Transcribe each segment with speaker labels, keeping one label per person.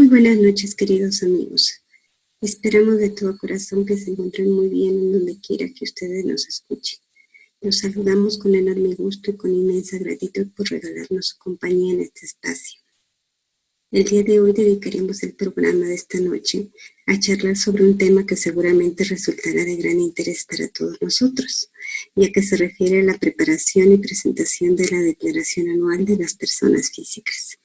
Speaker 1: buenas noches, queridos amigos. Esperamos de todo corazón que se encuentren muy bien en donde quiera que ustedes nos escuchen. Los saludamos con enorme gusto y con inmensa gratitud por regalarnos su compañía en este espacio. El día de hoy dedicaremos el programa de esta noche a charlar sobre un tema que seguramente resultará de gran interés para todos nosotros, ya que se refiere a la preparación y presentación de la Declaración Anual de las Personas Físicas.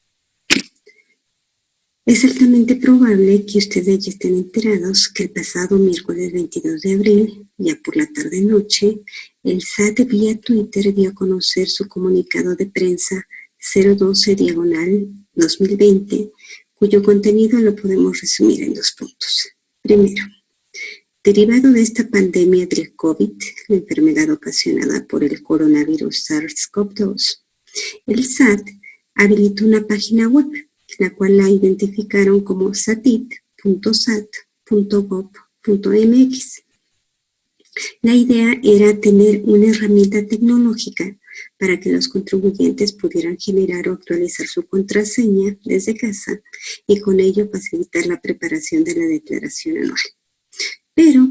Speaker 1: Es altamente probable que ustedes ya estén enterados que el pasado miércoles 22 de abril, ya por la tarde-noche, el SAT vía Twitter dio a conocer su comunicado de prensa 012/2020, cuyo contenido lo podemos resumir en 2 puntos. Primero, derivado de esta pandemia del COVID, la enfermedad ocasionada por el coronavirus SARS-CoV-2, el SAT habilitó una página web, la cual la identificaron como satit.sat.gov.mx. La idea era tener una herramienta tecnológica para que los contribuyentes pudieran generar o actualizar su contraseña desde casa y con ello facilitar la preparación de la declaración anual. Pero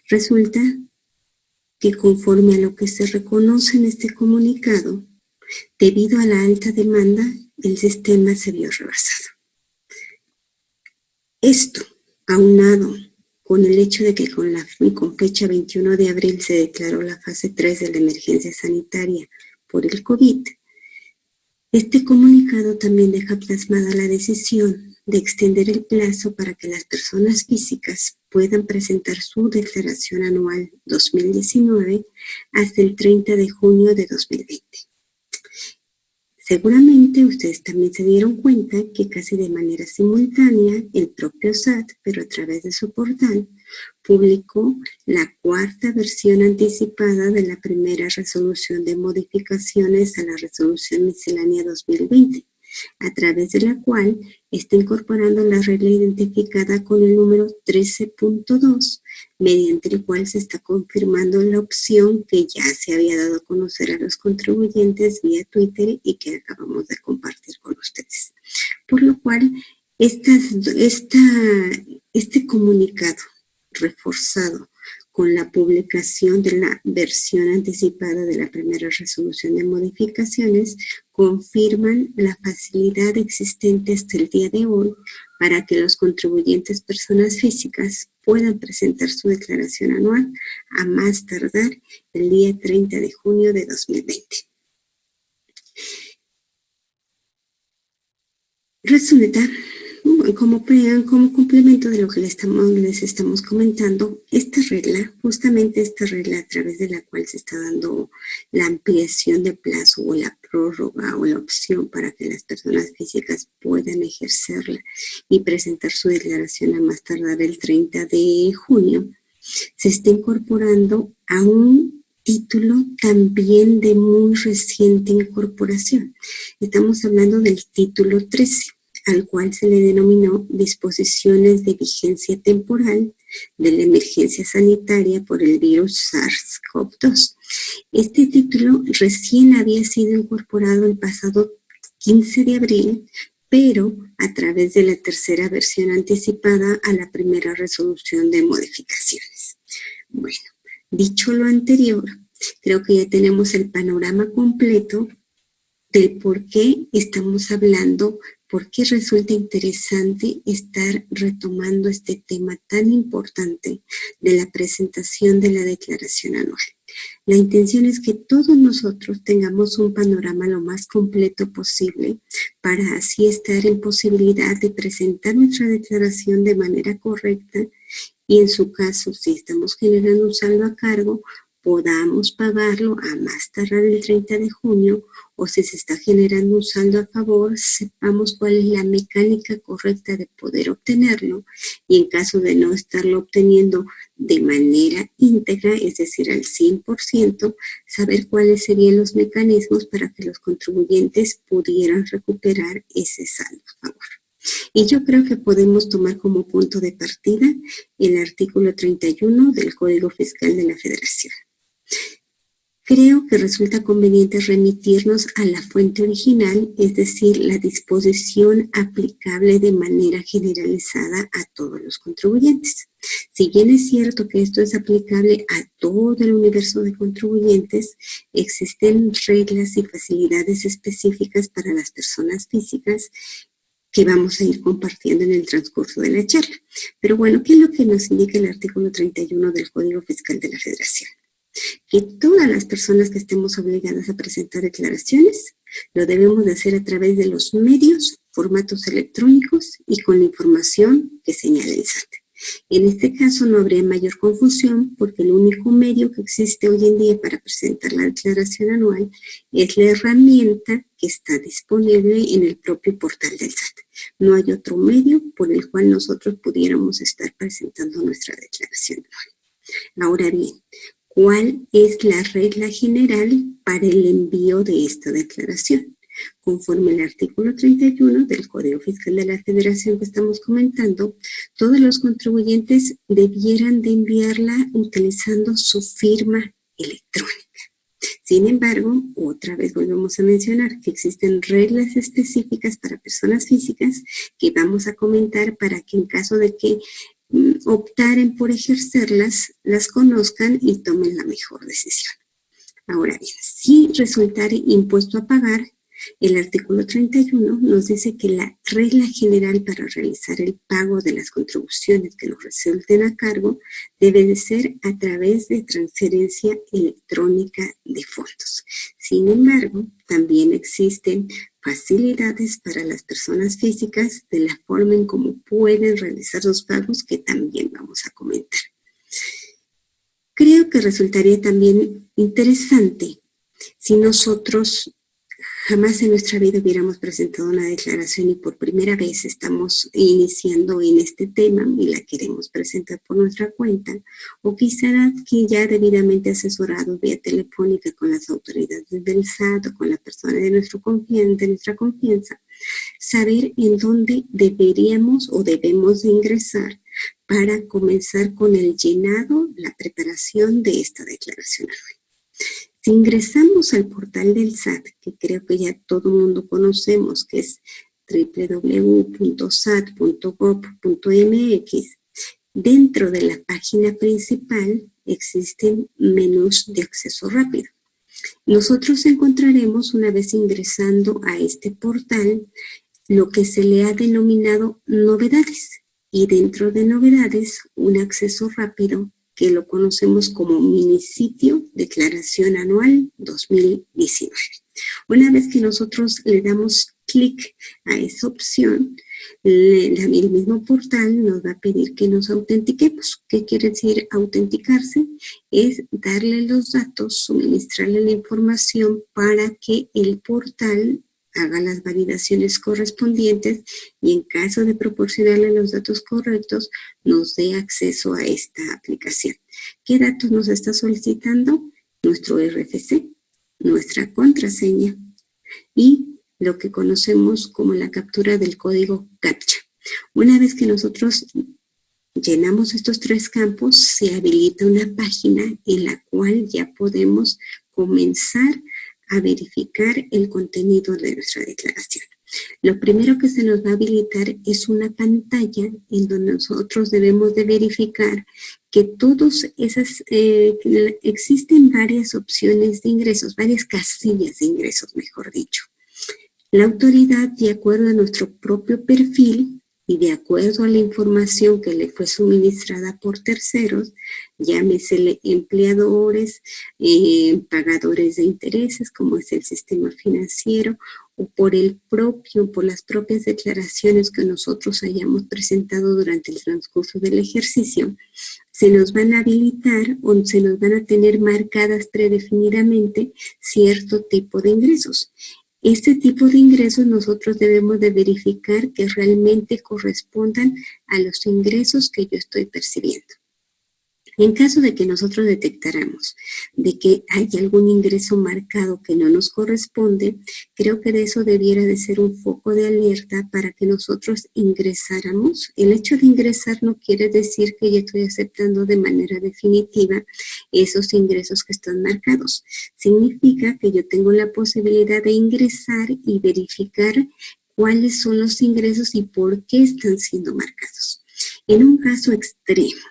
Speaker 1: resulta que conforme a lo que se reconoce en este comunicado, debido a la alta demanda, el sistema se vio rebasado. Esto, aunado con el hecho de que con fecha 21 de abril se declaró la fase 3 de la emergencia sanitaria por el COVID, este comunicado también deja plasmada la decisión de extender el plazo para que las personas físicas puedan presentar su declaración anual 2019 hasta el 30 de junio de 2020. Seguramente ustedes también se dieron cuenta que casi de manera simultánea el propio SAT, pero a través de su portal, publicó la 4ª versión anticipada de la primera resolución de modificaciones a la resolución miscelánea 2020, a través de la cual está incorporando la regla identificada con el número 13.2, mediante el cual se está confirmando la opción que ya se había dado a conocer a los contribuyentes vía Twitter y que acabamos de compartir con ustedes. Por lo cual, este comunicado reforzado con la publicación de la versión anticipada de la primera resolución de modificaciones, confirman la facilidad existente hasta el día de hoy para que los contribuyentes personas físicas puedan presentar su declaración anual a más tardar el día 30 de junio de 2020. Resulta, como complemento de lo que les estamos comentando, justamente esta regla a través de la cual se está dando la ampliación de plazo o la prórroga o la opción para que las personas físicas puedan ejercerla y presentar su declaración a más tardar el 30 de junio, se está incorporando a un título también de muy reciente incorporación. Estamos hablando del título 13. Al cual se le denominó disposiciones de vigencia temporal de la emergencia sanitaria por el virus SARS-CoV-2. Este título recién había sido incorporado el pasado 15 de abril, pero a través de la 3ª versión anticipada a la primera resolución de modificaciones. Bueno, dicho lo anterior, creo que ya tenemos el panorama completo del por qué estamos hablando. ¿Por qué resulta interesante estar retomando este tema tan importante de la presentación de la declaración anual? La intención es que todos nosotros tengamos un panorama lo más completo posible para así estar en posibilidad de presentar nuestra declaración de manera correcta y en su caso, si estamos generando un saldo a cargo, podamos pagarlo a más tardar el 30 de junio, o si se está generando un saldo a favor, sepamos cuál es la mecánica correcta de poder obtenerlo, y en caso de no estarlo obteniendo de manera íntegra, es decir, al 100%, saber cuáles serían los mecanismos para que los contribuyentes pudieran recuperar ese saldo a favor. Y yo creo que podemos tomar como punto de partida el artículo 31 del Código Fiscal de la Federación. creo que resulta conveniente remitirnos a la fuente original, es decir, la disposición aplicable de manera generalizada a todos los contribuyentes. Si bien es cierto que esto es aplicable a todo el universo de contribuyentes, existen reglas y facilidades específicas para las personas físicas que vamos a ir compartiendo en el transcurso de la charla. Pero bueno, ¿qué es lo que nos indica el artículo 31 del Código Fiscal de la Federación? Que todas las personas que estemos obligadas a presentar declaraciones lo debemos de hacer a través de los medios, formatos electrónicos y con la información que señala el SAT. En este caso no habría mayor confusión porque el único medio que existe hoy en día para presentar la declaración anual es la herramienta que está disponible en el propio portal del SAT. No hay otro medio por el cual nosotros pudiéramos estar presentando nuestra declaración anual. Ahora bien, ¿cuál es la regla general para el envío de esta declaración? Conforme al artículo 31 del Código Fiscal de la Federación que estamos comentando, todos los contribuyentes debieran de enviarla utilizando su firma electrónica. Sin embargo, otra vez volvemos a mencionar que existen reglas específicas para personas físicas que vamos a comentar para que en caso de que optaren por ejercerlas, las conozcan y tomen la mejor decisión. Ahora bien, si resultare impuesto a pagar, el artículo 31 nos dice que la regla general para realizar el pago de las contribuciones que nos resulten a cargo debe de ser a través de transferencia electrónica de fondos. Sin embargo, también existen facilidades para las personas físicas de la forma en cómo pueden realizar los pagos que también vamos a comentar. Creo que resultaría también interesante si nosotros jamás en nuestra vida hubiéramos presentado una declaración y por primera vez estamos iniciando en este tema y la queremos presentar por nuestra cuenta, o quizá que ya debidamente asesorados vía telefónica con las autoridades del SAT o con la persona de nuestra confianza, saber en dónde deberíamos o debemos de ingresar para comenzar con el llenado, la preparación de esta declaración anual. Si ingresamos al portal del SAT, que creo que ya todo el mundo conocemos, que es www.sat.gov.mx, dentro de la página principal existen menús de acceso rápido. Nosotros encontraremos, una vez ingresando a este portal, lo que se le ha denominado novedades, y dentro de novedades, un acceso rápido que lo conocemos como minisitio Declaración Anual 2019. Una vez que nosotros le damos clic a esa opción, el mismo portal nos va a pedir que nos autentiquemos. ¿Qué quiere decir autenticarse? Es darle los datos, suministrarle la información para que el portal haga las validaciones correspondientes y en caso de proporcionarle los datos correctos, nos dé acceso a esta aplicación. ¿Qué datos nos está solicitando? Nuestro RFC, nuestra contraseña y lo que conocemos como la captura del código CAPTCHA. Una vez que nosotros llenamos estos tres campos, se habilita una página en la cual ya podemos comenzar a verificar el contenido de nuestra declaración. Lo primero que se nos va a habilitar es una pantalla en donde nosotros debemos de verificar que todas esas, existen varias opciones de ingresos, varias casillas de ingresos, mejor dicho. La autoridad, de acuerdo a nuestro propio perfil y de acuerdo a la información que le fue suministrada por terceros, llámesele empleadores, pagadores de intereses, como es el sistema financiero, o por las propias declaraciones que nosotros hayamos presentado durante el transcurso del ejercicio, se nos van a habilitar o se nos van a tener marcadas predefinidamente cierto tipo de ingresos. Este tipo de ingresos nosotros debemos de verificar que realmente correspondan a los ingresos que yo estoy percibiendo. En caso de que nosotros detectáramos de que hay algún ingreso marcado que no nos corresponde, creo que de eso debiera de ser un foco de alerta para que nosotros ingresáramos. El hecho de ingresar no quiere decir que ya estoy aceptando de manera definitiva esos ingresos que están marcados. Significa que yo tengo la posibilidad de ingresar y verificar cuáles son los ingresos y por qué están siendo marcados. En un caso extremo,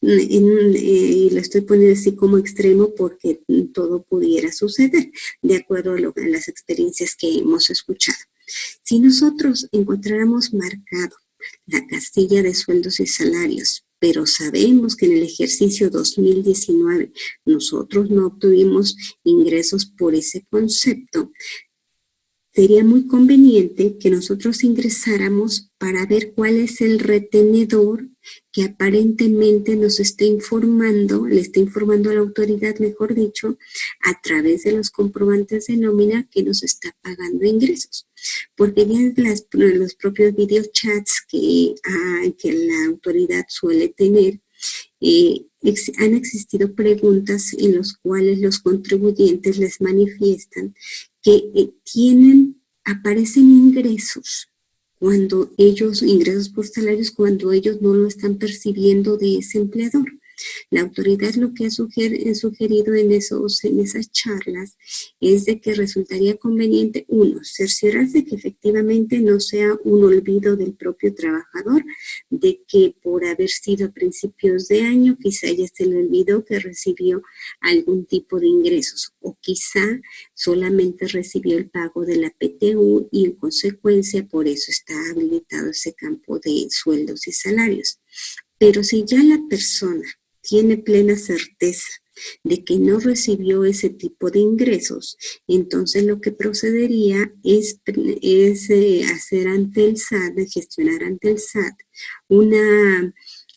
Speaker 1: y lo estoy poniendo así como extremo porque todo pudiera suceder de acuerdo a las experiencias que hemos escuchado. Si nosotros encontráramos marcado la casilla de sueldos y salarios, pero sabemos que en el ejercicio 2019 nosotros no obtuvimos ingresos por ese concepto, sería muy conveniente que nosotros ingresáramos para ver cuál es el retenedor que aparentemente nos está informando, le está informando a la autoridad, mejor dicho, a través de los comprobantes de nómina que nos está pagando ingresos. Porque ya en los propios videochats que la autoridad suele tener, han existido preguntas en las cuales los contribuyentes les manifiestan que aparecen ingresos ingresos por salarios cuando ellos no lo están percibiendo de ese empleador. La autoridad lo que ha sugerido en esas charlas es de que resultaría conveniente, uno, cerciorarse que efectivamente no sea un olvido del propio trabajador, de que por haber sido a principios de año, quizá ya se le olvidó que recibió algún tipo de ingresos, o quizá solamente recibió el pago de la PTU y en consecuencia por eso está habilitado ese campo de sueldos y salarios. Pero si ya la persona tiene plena certeza de que no recibió ese tipo de ingresos, entonces lo que procedería es hacer ante el SAT, gestionar ante el SAT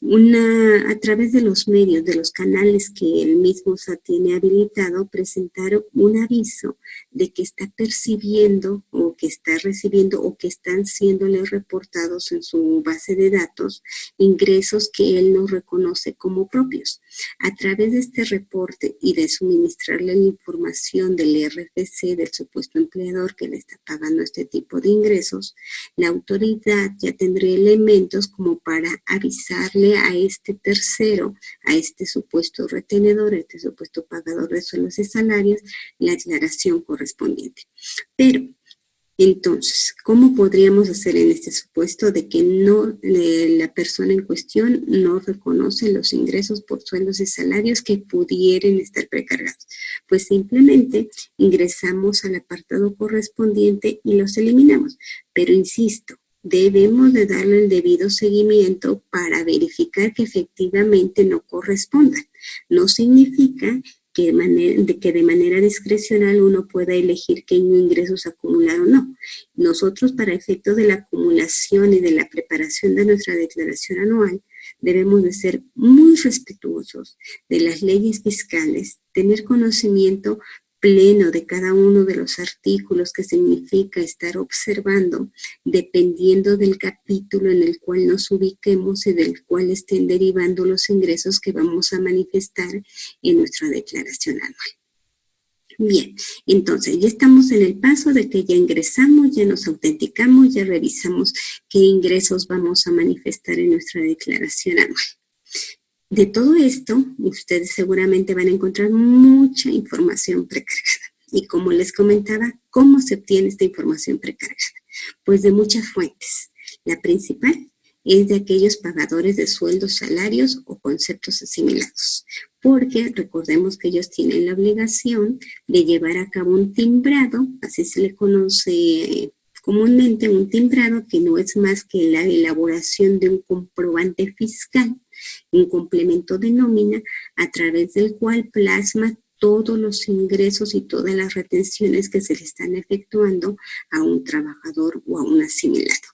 Speaker 1: a través de los medios, de los canales que el mismo SAT tiene habilitado, presentar un aviso de que está percibiendo o que está recibiendo o que están siéndole reportados en su base de datos ingresos que él no reconoce como propios. A través de este reporte y de suministrarle la información del RFC del supuesto empleador que le está pagando este tipo de ingresos, la autoridad ya tendría elementos como para avisarle a este tercero, a este supuesto retenedor, a este supuesto pagador de sueldos y salarios, la aclaración correspondiente. Pero, entonces, ¿cómo podríamos hacer en este supuesto de que la persona en cuestión no reconoce los ingresos por sueldos y salarios que pudieran estar precargados? Pues simplemente ingresamos al apartado correspondiente y los eliminamos. Pero insisto, debemos de darle el debido seguimiento para verificar que efectivamente no correspondan. No significa que de manera discrecional uno pueda elegir qué ingresos acumular o no. Nosotros, para efecto de la acumulación y de la preparación de nuestra declaración anual, debemos de ser muy respetuosos de las leyes fiscales, tener conocimiento pleno de cada uno de los artículos, que significa estar observando dependiendo del capítulo en el cual nos ubiquemos y del cual estén derivando los ingresos que vamos a manifestar en nuestra declaración anual. Bien, entonces ya estamos en el paso de que ya ingresamos, ya nos autenticamos, ya revisamos qué ingresos vamos a manifestar en nuestra declaración anual. De todo esto, ustedes seguramente van a encontrar mucha información precargada. Y como les comentaba, ¿cómo se obtiene esta información precargada? Pues de muchas fuentes. La principal es de aquellos pagadores de sueldos, salarios o conceptos asimilados. Porque recordemos que ellos tienen la obligación de llevar a cabo un timbrado, así se le conoce comúnmente, un timbrado que no es más que la elaboración de un comprobante fiscal, un complemento de nómina, a través del cual plasma todos los ingresos y todas las retenciones que se le están efectuando a un trabajador o a un asimilado.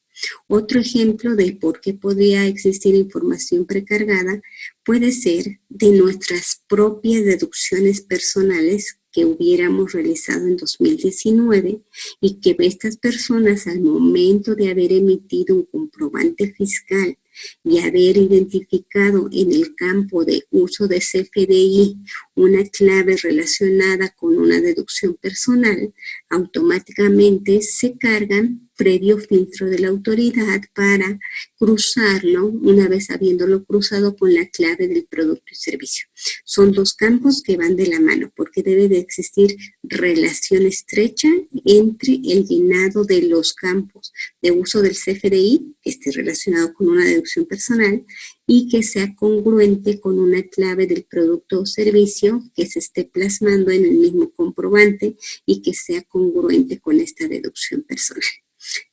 Speaker 1: Otro ejemplo de por qué podría existir información precargada puede ser de nuestras propias deducciones personales que hubiéramos realizado en 2019 y que estas personas, al momento de haber emitido un comprobante fiscal y haber identificado en el campo de uso de CFDI una clave relacionada con una deducción personal, automáticamente se cargan previo filtro de la autoridad para cruzarlo una vez habiéndolo cruzado con la clave del producto y servicio. Son dos campos que van de la mano porque debe de existir relación estrecha entre el llenado de los campos de uso del CFDI, que esté relacionado con una deducción personal, y que sea congruente con una clave del producto o servicio que se esté plasmando en el mismo comprobante y que sea congruente con esta deducción personal.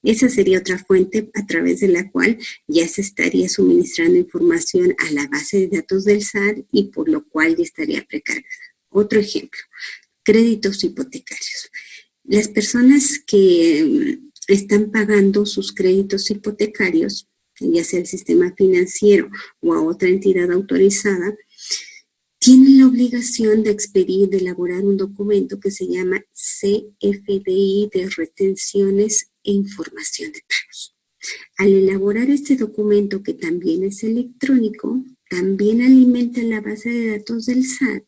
Speaker 1: Esa sería otra fuente a través de la cual ya se estaría suministrando información a la base de datos del SAT y por lo cual ya estaría precargada. Otro ejemplo, créditos hipotecarios. Las personas que están pagando sus créditos hipotecarios, ya sea el sistema financiero o a otra entidad autorizada, tienen la obligación de expedir, de elaborar un documento que se llama CFDI de retenciones e información de pagos. Al elaborar este documento, que también es electrónico, también alimenta la base de datos del SAT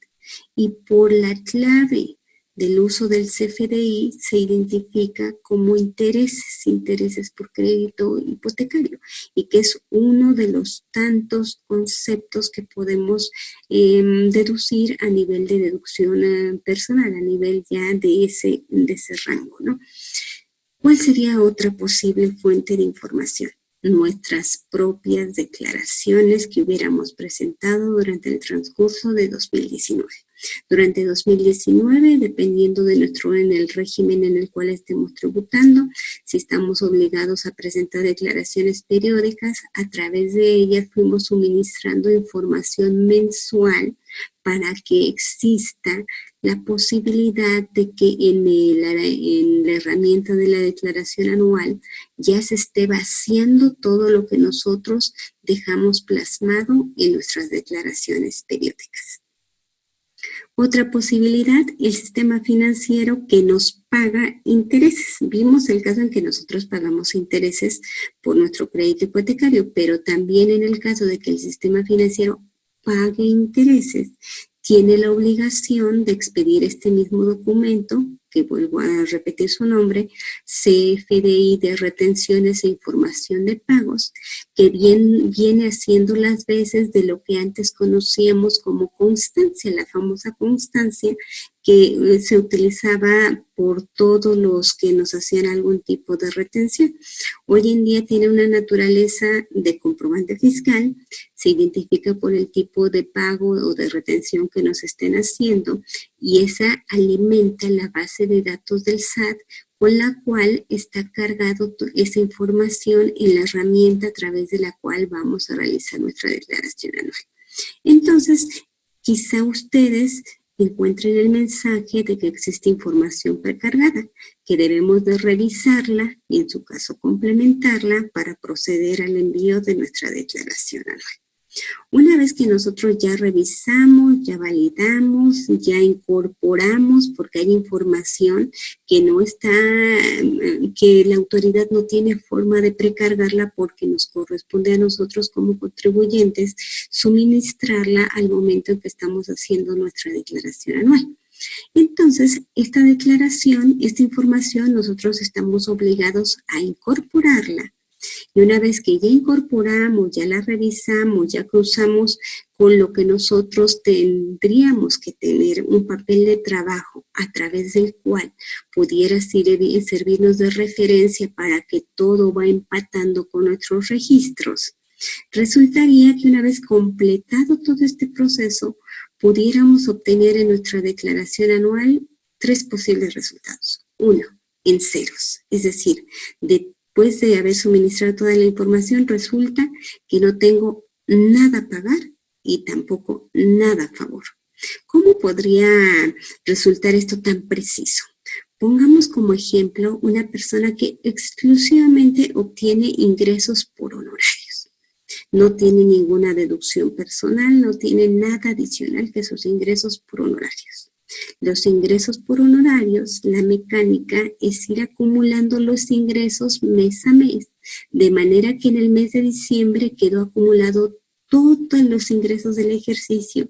Speaker 1: y por la clave del uso del CFDI se identifica como intereses por crédito hipotecario y que es uno de los tantos conceptos que podemos deducir a nivel de deducción personal, a nivel ya de ese rango, ¿no? ¿Cuál sería otra posible fuente de información? Nuestras propias declaraciones que hubiéramos presentado durante el transcurso de 2019. Durante 2019, dependiendo de en el régimen en el cual estemos tributando, si estamos obligados a presentar declaraciones periódicas, a través de ellas fuimos suministrando información mensual para que exista la posibilidad de que en la herramienta de la declaración anual ya se esté vaciando todo lo que nosotros dejamos plasmado en nuestras declaraciones periódicas. Otra posibilidad, el sistema financiero que nos paga intereses. Vimos el caso en que nosotros pagamos intereses por nuestro crédito hipotecario, pero también en el caso de que el sistema financiero pague intereses, tiene la obligación de expedir este mismo documento, que vuelvo a repetir su nombre, CFDI de retenciones e información de pagos, que viene haciendo las veces de lo que antes conocíamos como constancia, la famosa constancia que se utilizaba por todos los que nos hacían algún tipo de retención. Hoy en día tiene una naturaleza de comprobante fiscal, se identifica por el tipo de pago o de retención que nos estén haciendo y esa alimenta la base de datos del SAT con la cual está cargado esa información en la herramienta a través de la cual vamos a realizar nuestra declaración anual. Entonces, quizá ustedes encuentren el mensaje de que existe información precargada, que debemos de revisarla y en su caso complementarla para proceder al envío de nuestra declaración anual. Una vez que nosotros ya revisamos, ya validamos, ya incorporamos, porque hay información que no está, que la autoridad no tiene forma de precargarla porque nos corresponde a nosotros como contribuyentes suministrarla al momento en que estamos haciendo nuestra declaración anual. Entonces, esta declaración, esta información, nosotros estamos obligados a incorporarla. Y una vez que ya incorporamos, ya la revisamos, ya cruzamos con lo que nosotros tendríamos que tener un papel de trabajo a través del cual pudiera servirnos de referencia para que todo va empatando con nuestros registros, resultaría que una vez completado todo este proceso, pudiéramos obtener en nuestra declaración anual 3 posibles resultados. 1, en ceros, es decir, después de haber suministrado toda la información, resulta que no tengo nada a pagar y tampoco nada a favor. ¿Cómo podría resultar esto tan preciso? Pongamos como ejemplo una persona que exclusivamente obtiene ingresos por honorarios. No tiene ninguna deducción personal, no tiene nada adicional que sus ingresos por honorarios. Los ingresos por honorarios, la mecánica es ir acumulando los ingresos mes a mes De manera que en el mes de diciembre quedó acumulado todos los ingresos del ejercicio,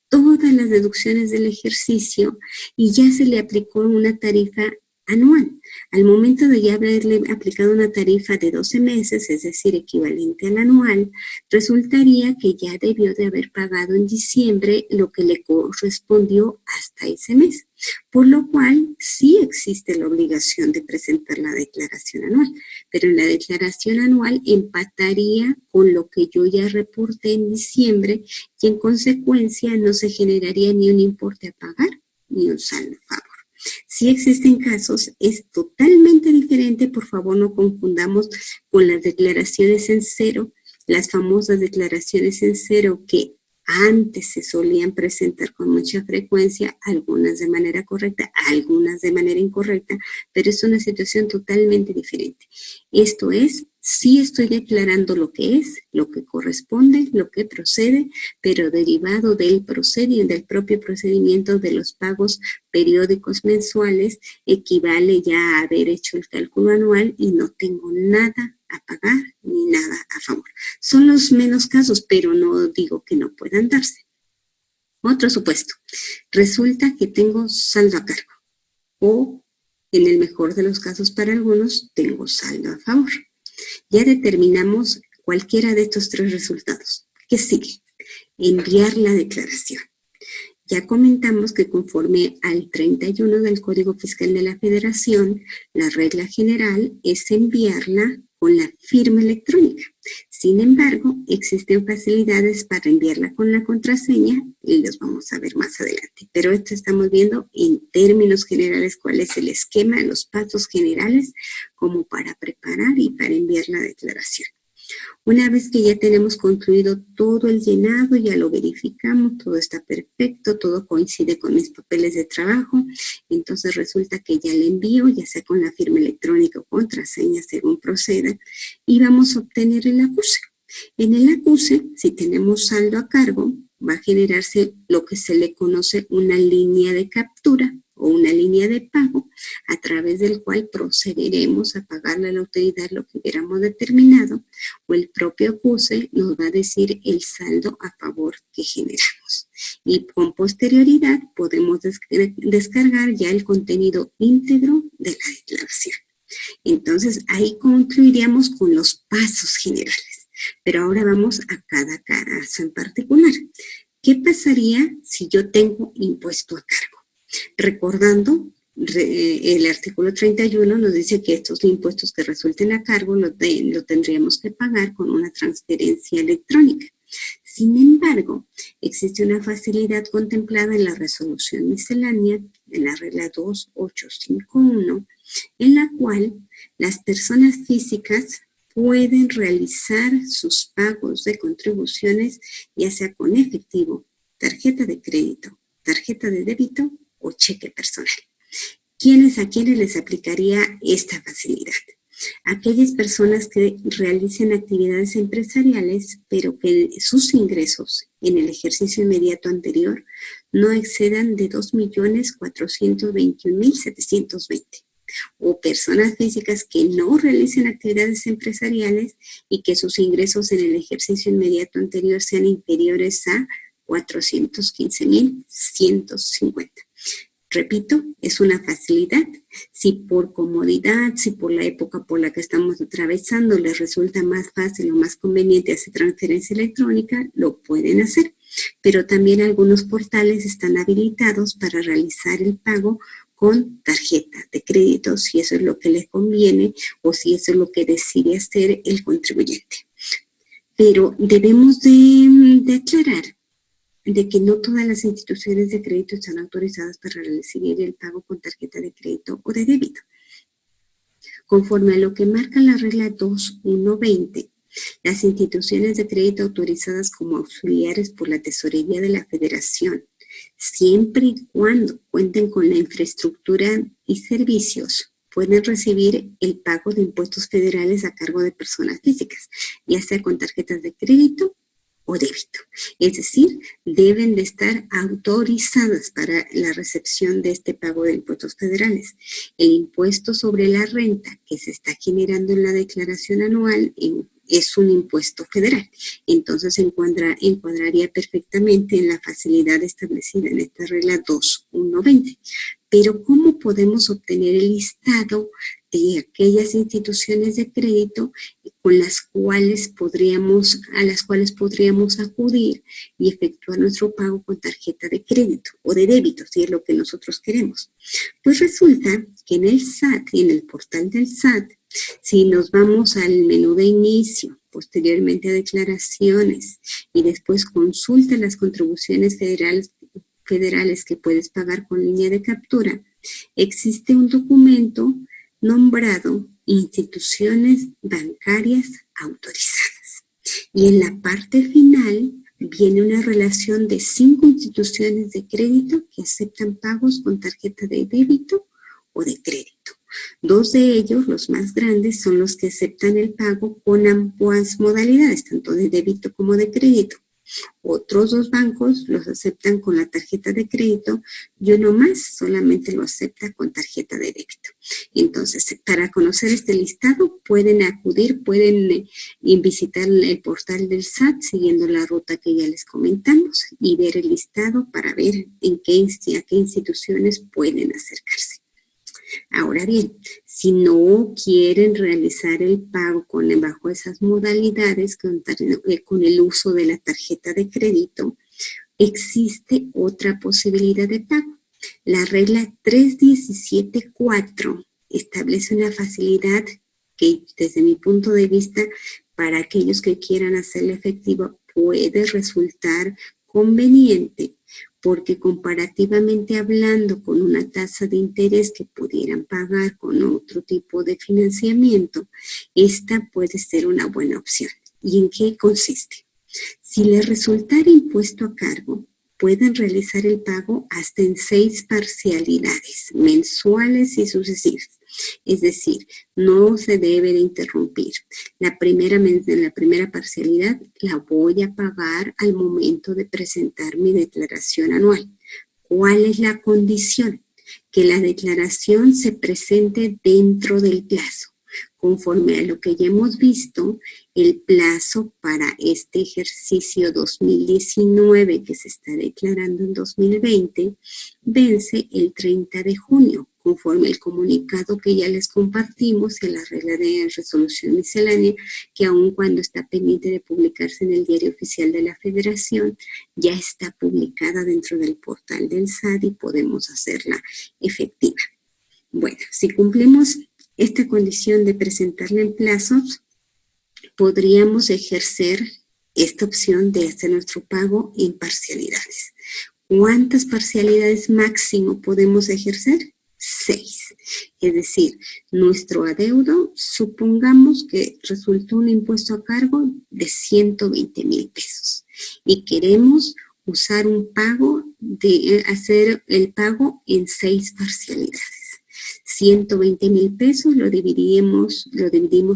Speaker 1: todas las deducciones del ejercicio y ya se le aplicó una tarifa anual. Al momento de ya haberle aplicado una tarifa de 12 meses, es decir, equivalente al anual, resultaría que ya debió de haber pagado en diciembre lo que le correspondió hasta ese mes, por lo cual sí existe la obligación de presentar la declaración anual, pero en la declaración anual empataría con lo que yo ya reporté en diciembre y en consecuencia no se generaría ni un importe a pagar ni un saldo a favor. Si existen casos, es totalmente diferente, por favor no confundamos con las declaraciones en cero, las famosas declaraciones en cero que antes se solían presentar con mucha frecuencia, algunas de manera correcta, algunas de manera incorrecta, pero es una situación totalmente diferente. Esto es, sí estoy declarando lo que es, lo que corresponde, lo que procede, pero derivado del propio procedimiento de los pagos periódicos mensuales, equivale ya a haber hecho el cálculo anual y no tengo nada a pagar ni nada a favor. Son los menos casos, pero no digo que no puedan darse. Otro supuesto, resulta que tengo saldo a cargo o, en el mejor de los casos para algunos, tengo saldo a favor. Ya determinamos cualquiera de estos tres resultados. ¿Qué sigue? Enviar la declaración. Ya comentamos que conforme al 31 del Código Fiscal de la Federación, la regla general es enviarla con la firma electrónica. Sin embargo, existen facilidades para enviarla con la contraseña y los vamos a ver más adelante. Pero esto estamos viendo en términos generales cuál es el esquema, los pasos generales como para preparar y para enviar la declaración. Una vez que ya tenemos concluido todo el llenado, ya lo verificamos, todo está perfecto, todo coincide con mis papeles de trabajo, entonces resulta que ya le envío, ya sea con la firma electrónica o contraseña según proceda, y vamos a obtener el acuse. En el acuse, si tenemos saldo a cargo, va a generarse lo que se le conoce una línea de captura o una línea de pago a través del cual procederemos a pagarle a la autoridad lo que hubiéramos determinado, o el propio acuse nos va a decir el saldo a favor que generamos. Y con posterioridad podemos descargar ya el contenido íntegro de la declaración. Entonces ahí concluiríamos con los pasos generales. Pero ahora vamos a cada caso en particular. ¿Qué pasaría si yo tengo impuesto a cargo? Recordando, el artículo 31 nos dice que estos impuestos que resulten a cargo lo tendríamos que pagar con una transferencia electrónica. Sin embargo, existe una facilidad contemplada en la resolución miscelánea, en la regla 2851, en la cual las personas físicas pueden realizar sus pagos de contribuciones, ya sea con efectivo, tarjeta de crédito, tarjeta de débito o cheque personal. ¿A quiénes les aplicaría esta facilidad? Aquellas personas que realicen actividades empresariales, pero que sus ingresos en el ejercicio inmediato anterior no excedan de 2.421.720. O personas físicas que no realicen actividades empresariales y que sus ingresos en el ejercicio inmediato anterior sean inferiores a 415.150. Repito, es una facilidad. Si por comodidad, si por la época por la que estamos atravesando les resulta más fácil o más conveniente hacer transferencia electrónica, lo pueden hacer. Pero también algunos portales están habilitados para realizar el pago con tarjeta de crédito, si eso es lo que les conviene o si eso es lo que decide hacer el contribuyente. Pero debemos de aclarar de que no todas las instituciones de crédito están autorizadas para recibir el pago con tarjeta de crédito o de débito. Conforme a lo que marca la regla 2120, las instituciones de crédito autorizadas como auxiliares por la Tesorería de la Federación, siempre y cuando cuenten con la infraestructura y servicios, pueden recibir el pago de impuestos federales a cargo de personas físicas, ya sea con tarjetas de crédito o o débito. Es decir, deben de estar autorizadas para la recepción de este pago de impuestos federales. El impuesto sobre la renta que se está generando en la declaración anual es un impuesto federal. Entonces se encuadraría perfectamente en la facilidad establecida en esta regla 2.1.20. Pero ¿cómo podemos obtener el listado de aquellas instituciones de crédito a las cuales podríamos acudir y efectuar nuestro pago con tarjeta de crédito o de débito, si es lo que nosotros queremos? Pues resulta que en el SAT y en el portal del SAT, si nos vamos al menú de inicio, posteriormente a declaraciones y después consulta las contribuciones federales que puedes pagar con línea de captura, existe un documento nombrado Instituciones Bancarias Autorizadas. Y en la parte final viene una relación de 5 instituciones de crédito que aceptan pagos con tarjeta de débito o de crédito. 2 de ellos, los más grandes, son los que aceptan el pago con ambas modalidades, tanto de débito como de crédito. Otros 2 bancos los aceptan con la tarjeta de crédito y uno más solamente lo acepta con tarjeta de débito. Entonces, para conocer este listado pueden visitar el portal del SAT siguiendo la ruta que ya les comentamos y ver el listado para ver a qué instituciones pueden acercarse. Ahora bien, si no quieren realizar el pago bajo esas modalidades con el uso de la tarjeta de crédito, existe otra posibilidad de pago. La regla 317.4 establece una facilidad que, desde mi punto de vista, para aquellos que quieran hacerla efectiva, puede resultar conveniente, porque comparativamente hablando con una tasa de interés que pudieran pagar con otro tipo de financiamiento, esta puede ser una buena opción. ¿Y en qué consiste? Si les resultara impuesto a cargo, pueden realizar el pago hasta en 6 parcialidades, mensuales y sucesivas. Es decir, no se debe de interrumpir. La primera parcialidad la voy a pagar al momento de presentar mi declaración anual. ¿Cuál es la condición? Que la declaración se presente dentro del plazo. Conforme a lo que ya hemos visto, el plazo para este ejercicio 2019 que se está declarando en 2020 vence el 30 de junio, conforme al comunicado que ya les compartimos en la regla de resolución miscelánea, que aun cuando está pendiente de publicarse en el Diario Oficial de la Federación, ya está publicada dentro del portal del SAT y podemos hacerla efectiva. Bueno, si cumplimos esta condición de presentarla en plazos, podríamos ejercer esta opción de hacer nuestro pago en parcialidades. ¿Cuántas parcialidades máximo podemos ejercer? 6. Es decir, nuestro adeudo, supongamos que resultó un impuesto a cargo de 120,000 pesos y queremos usar hacer el pago en 6 parcialidades. 120,000 pesos lo dividimos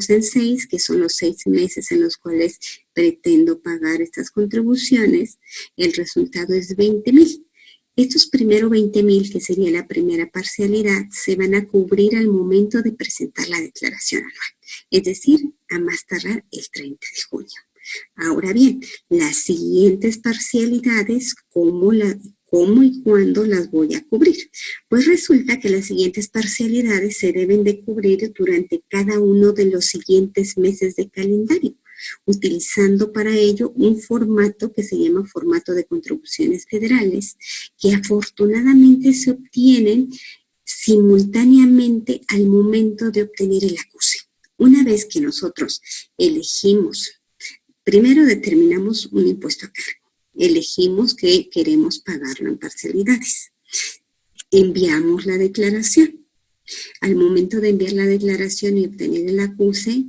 Speaker 1: en 6, que son los 6 meses en los cuales pretendo pagar estas contribuciones. El resultado es 20,000. Estos primeros 20,000, que sería la primera parcialidad, se van a cubrir al momento de presentar la declaración anual, es decir, a más tardar el 30 de junio. Ahora bien, las siguientes parcialidades, ¿cómo y cuándo las voy a cubrir? Pues resulta que las siguientes parcialidades se deben de cubrir durante cada uno de los siguientes meses de calendario, utilizando para ello un formato que se llama formato de contribuciones federales, que afortunadamente se obtienen simultáneamente al momento de obtener el acuse. Una vez que nosotros primero determinamos un impuesto a cargo, elegimos que queremos pagarlo en parcialidades, enviamos la declaración. Al momento de enviar la declaración y obtener el acuse,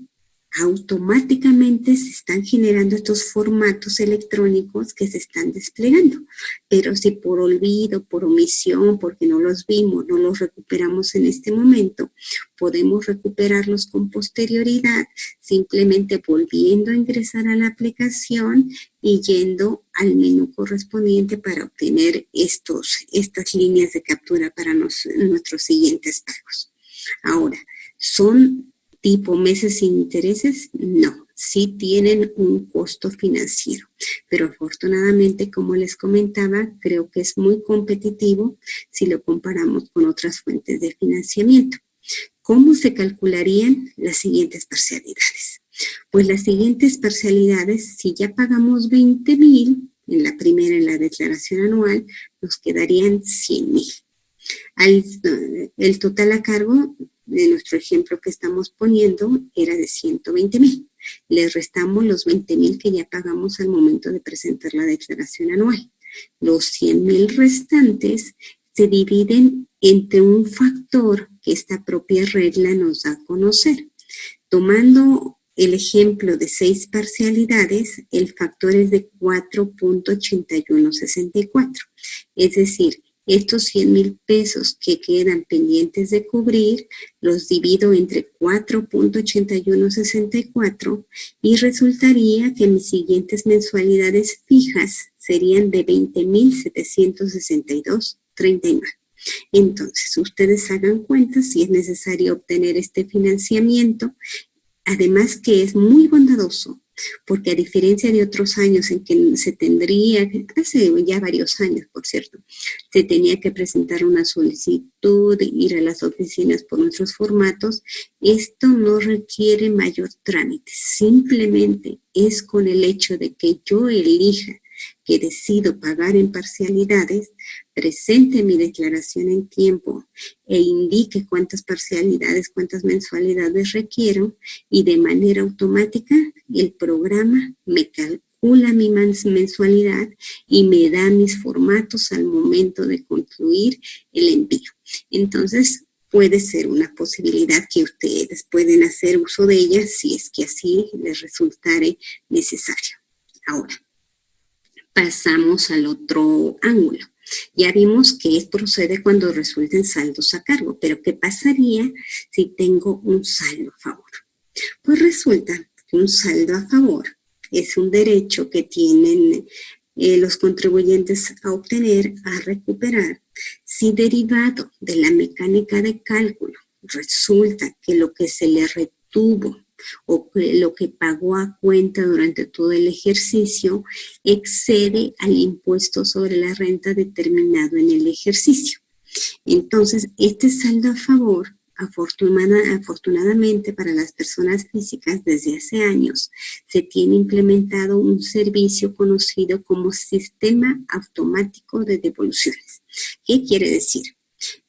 Speaker 1: automáticamente se están generando estos formatos electrónicos que se están desplegando. Pero si por olvido, por omisión, porque no los vimos, no los recuperamos en este momento, podemos recuperarlos con posterioridad, simplemente volviendo a ingresar a la aplicación y yendo al menú correspondiente para obtener estas líneas de captura para nuestros siguientes pagos. Ahora, ¿son tipo meses sin intereses? No, sí tienen un costo financiero, pero afortunadamente, como les comentaba, creo que es muy competitivo si lo comparamos con otras fuentes de financiamiento. ¿Cómo se calcularían las siguientes parcialidades? Pues las siguientes parcialidades, si ya pagamos 20,000 en la primera, en la declaración anual, nos quedarían 100,000. El total a cargo de nuestro ejemplo que estamos poniendo era de 120,000. Le restamos los 20,000 que ya pagamos al momento de presentar la declaración anual. Los 100,000 restantes se dividen entre un factor que esta propia regla nos da a conocer. Tomando el ejemplo de 6 parcialidades, el factor es de 4.8164. Es decir, estos 100,000 pesos que quedan pendientes de cubrir, los divido entre 4.8164 y resultaría que mis siguientes mensualidades fijas serían de 20,762.39. Entonces, ustedes hagan cuenta si es necesario obtener este financiamiento, además que es muy bondadoso, porque a diferencia de otros años en que se tendría, hace ya varios años, por cierto, se tenía que presentar una solicitud, ir a las oficinas por nuestros formatos, esto no requiere mayor trámite, simplemente es con el hecho de que yo elija que decido pagar en parcialidades, presente mi declaración en tiempo e indique cuántas parcialidades, cuántas mensualidades requiero y de manera automática el programa me calcula mi mensualidad y me da mis formatos al momento de concluir el envío. Entonces, puede ser una posibilidad que ustedes pueden hacer uso de ella si es que así les resultare necesario. Ahora, pasamos al otro ángulo. Ya vimos que procede cuando resulten saldos a cargo, pero ¿qué pasaría si tengo un saldo a favor? Pues resulta que un saldo a favor es un derecho que tienen los contribuyentes a obtener, a recuperar, si derivado de la mecánica de cálculo resulta que lo que se le retuvo o que lo que pagó a cuenta durante todo el ejercicio excede al impuesto sobre la renta determinado en el ejercicio. Entonces, este saldo a favor, afortunadamente para las personas físicas desde hace años, se tiene implementado un servicio conocido como Sistema Automático de Devoluciones. ¿Qué quiere decir?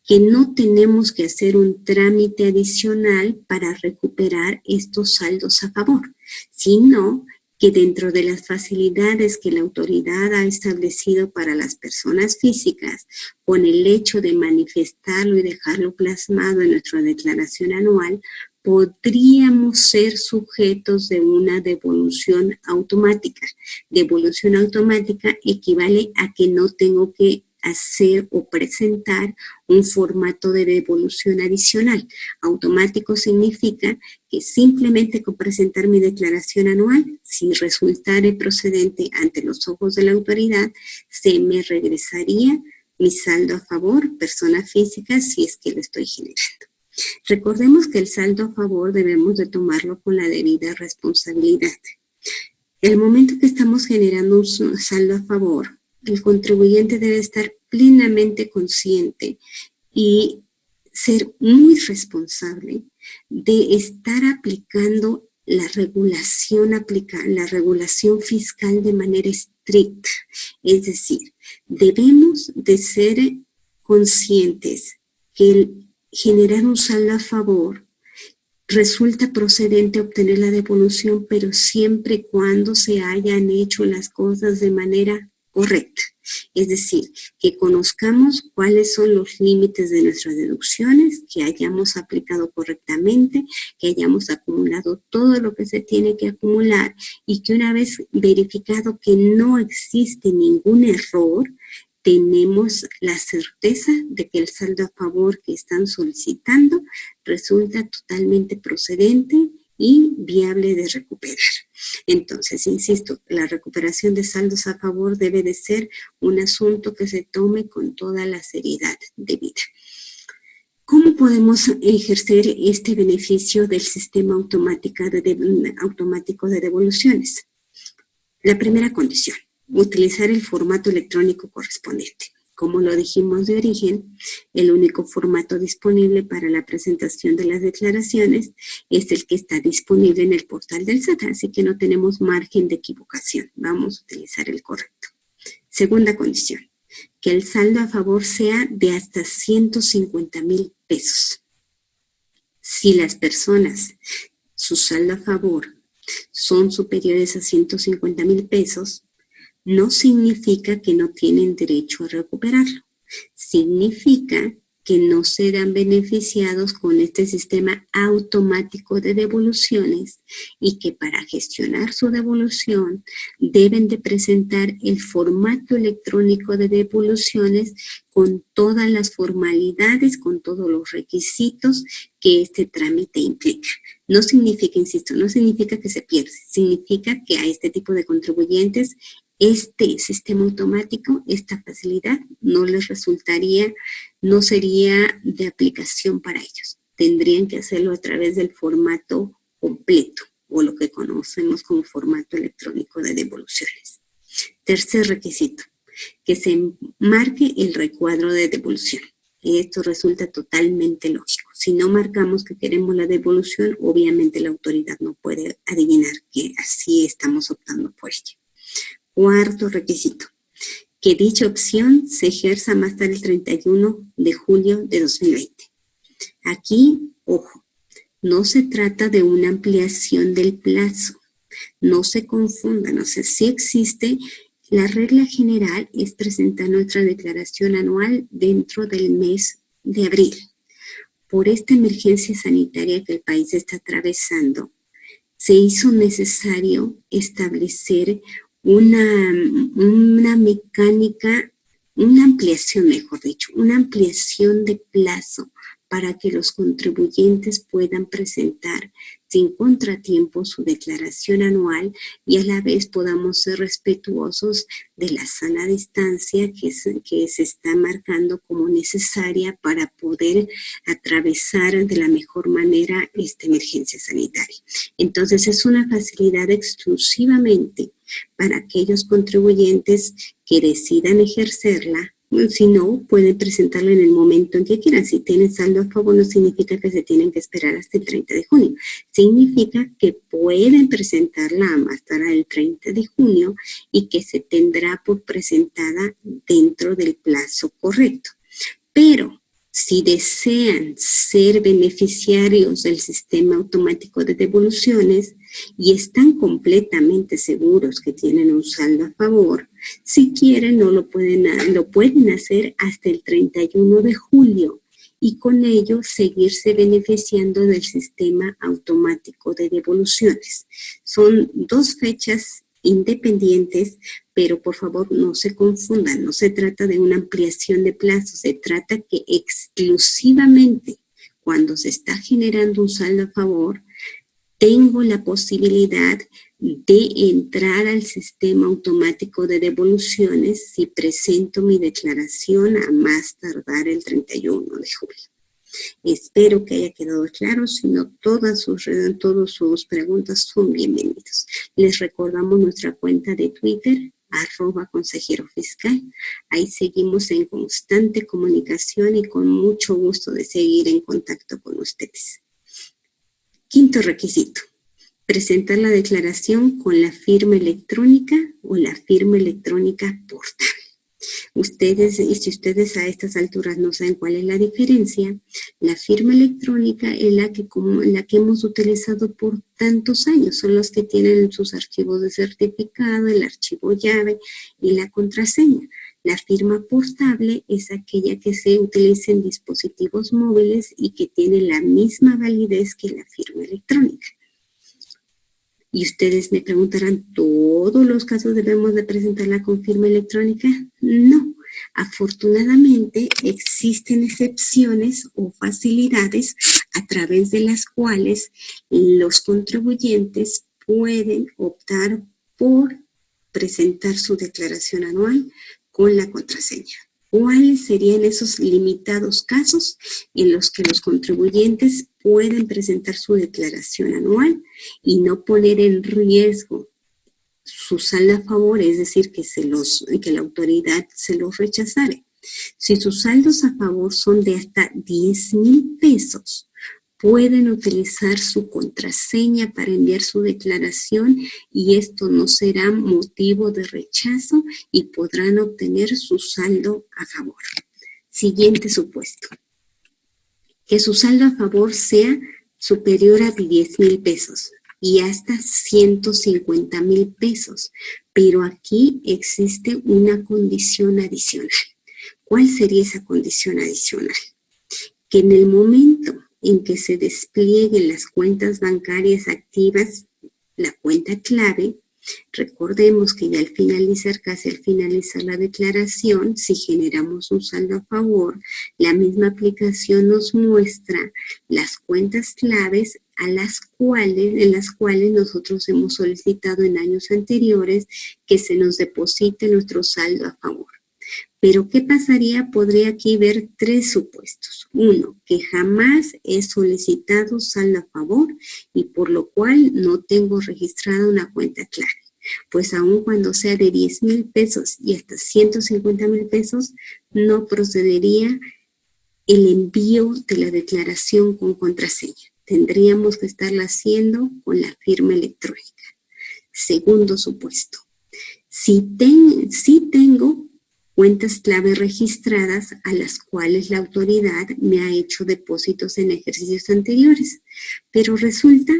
Speaker 1: Que no tenemos que hacer un trámite adicional para recuperar estos saldos a favor, sino que dentro de las facilidades que la autoridad ha establecido para las personas físicas, con el hecho de manifestarlo y dejarlo plasmado en nuestra declaración anual, podríamos ser sujetos de una devolución automática. Devolución automática equivale a que no tengo que hacer o presentar un formato de devolución adicional. Automático significa que simplemente con presentar mi declaración anual, si resultare procedente ante los ojos de la autoridad, se me regresaría mi saldo a favor, persona física, si es que lo estoy generando. Recordemos que el saldo a favor debemos de tomarlo con la debida responsabilidad. El momento que estamos generando un saldo a favor, el contribuyente debe estar plenamente consciente y ser muy responsable de estar aplicando la regulación fiscal de manera estricta. Es decir, debemos de ser conscientes que el generar un saldo a favor resulta procedente obtener la devolución, pero siempre y cuando se hayan hecho las cosas de manera correcta. Es decir, que conozcamos cuáles son los límites de nuestras deducciones, que hayamos aplicado correctamente, que hayamos acumulado todo lo que se tiene que acumular y que una vez verificado que no existe ningún error, tenemos la certeza de que el saldo a favor que están solicitando resulta totalmente procedente y viable de recuperar. Entonces, insisto, la recuperación de saldos a favor debe de ser un asunto que se tome con toda la seriedad debida. ¿Cómo podemos ejercer este beneficio del sistema automático de devoluciones? La primera condición, utilizar el formato electrónico correspondiente. Como lo dijimos de origen, el único formato disponible para la presentación de las declaraciones es el que está disponible en el portal del SAT, así que no tenemos margen de equivocación. Vamos a utilizar el correcto. Segunda condición, que el saldo a favor sea de hasta 150,000 pesos. Si las personas, su saldo a favor son superiores a 150,000 pesos, no significa que no tienen derecho a recuperarlo. Significa que no serán beneficiados con este sistema automático de devoluciones y que para gestionar su devolución deben de presentar el formato electrónico de devoluciones con todas las formalidades, con todos los requisitos que este trámite implica. No significa, insisto, no significa que se pierde, significa que a este tipo de contribuyentes este sistema automático, esta facilidad, no les resultaría, no sería de aplicación para ellos. Tendrían que hacerlo a través del formato completo o lo que conocemos como formato electrónico de devoluciones. Tercer requisito, que se marque el recuadro de devolución. Y esto resulta totalmente lógico. Si no marcamos que queremos la devolución, obviamente la autoridad no puede adivinar que así estamos optando por ella. Cuarto requisito, que dicha opción se ejerza más tarde el 31 de julio de 2020. Aquí, ojo, no se trata de una ampliación del plazo. No se confundan, o sea, sí existe. La regla general es presentar nuestra declaración anual dentro del mes de abril. Por esta emergencia sanitaria que el país está atravesando, se hizo necesario establecer una mecánica, una ampliación, mejor dicho, una ampliación de plazo para que los contribuyentes puedan presentar sin contratiempo su declaración anual y a la vez podamos ser respetuosos de la sana distancia que se está marcando como necesaria para poder atravesar de la mejor manera esta emergencia sanitaria. Entonces es una facilidad exclusivamente para aquellos contribuyentes que decidan ejercerla. Si no, pueden presentarlo en el momento en que quieran. Si tienen saldo a favor, no significa que se tienen que esperar hasta el 30 de junio. Significa que pueden presentarla más tarde el 30 de junio y que se tendrá por presentada dentro del plazo correcto. Pero si desean ser beneficiarios del sistema automático de devoluciones y están completamente seguros que tienen un saldo a favor, si quieren lo pueden hacer hasta el 31 de julio y con ello seguirse beneficiando del sistema automático de devoluciones. Son dos fechas independientes, pero por favor no se confundan, no se trata de una ampliación de plazo, se trata que exclusivamente cuando se está generando un saldo a favor, tengo la posibilidad de entrar al sistema automático de devoluciones si presento mi declaración a más tardar el 31 de julio. Espero que haya quedado claro, si no todas sus preguntas son bienvenidas. Les recordamos nuestra cuenta de Twitter, @consejero-fiscal. Ahí seguimos en constante comunicación y con mucho gusto de seguir en contacto con ustedes. Quinto requisito, presentar la declaración con la firma electrónica o la firma electrónica portable. Y si ustedes a estas alturas no saben cuál es la diferencia, la firma electrónica es la que hemos utilizado por tantos años, son los que tienen sus archivos de certificado, el archivo llave y la contraseña. La firma portable es aquella que se utiliza en dispositivos móviles y que tiene la misma validez que la firma electrónica. Y ustedes me preguntarán, ¿todos los casos debemos de presentarla con firma electrónica? No. Afortunadamente, existen excepciones o facilidades a través de las cuales los contribuyentes pueden optar por presentar su declaración anual con la contraseña. ¿Cuáles serían esos limitados casos en los que los contribuyentes pueden presentar su declaración anual y no poner en riesgo su saldo a favor, es decir, que la autoridad se los rechazare? Si sus saldos a favor son de hasta 10,000 pesos, pueden utilizar su contraseña para enviar su declaración y esto no será motivo de rechazo y podrán obtener su saldo a favor. Siguiente supuesto. Que su saldo a favor sea superior a 10,000 pesos y hasta 150,000 pesos. Pero aquí existe una condición adicional. ¿Cuál sería esa condición adicional? Que en el momento en que se desplieguen las cuentas bancarias activas, la cuenta clave, recordemos que ya al finalizar, casi al finalizar la declaración, si generamos un saldo a favor, la misma aplicación nos muestra las cuentas claves en las cuales nosotros hemos solicitado en años anteriores que se nos deposite nuestro saldo a favor. Pero, ¿qué pasaría? Podría aquí ver 3 supuestos. 1, que jamás he solicitado saldo a favor y por lo cual no tengo registrada una cuenta clave. Pues aun cuando sea de 10,000 pesos y hasta 150,000 pesos, no procedería el envío de la declaración con contraseña. Tendríamos que estarla haciendo con la firma electrónica. Segundo supuesto. Si tengo cuentas clave registradas a las cuales la autoridad me ha hecho depósitos en ejercicios anteriores, pero resulta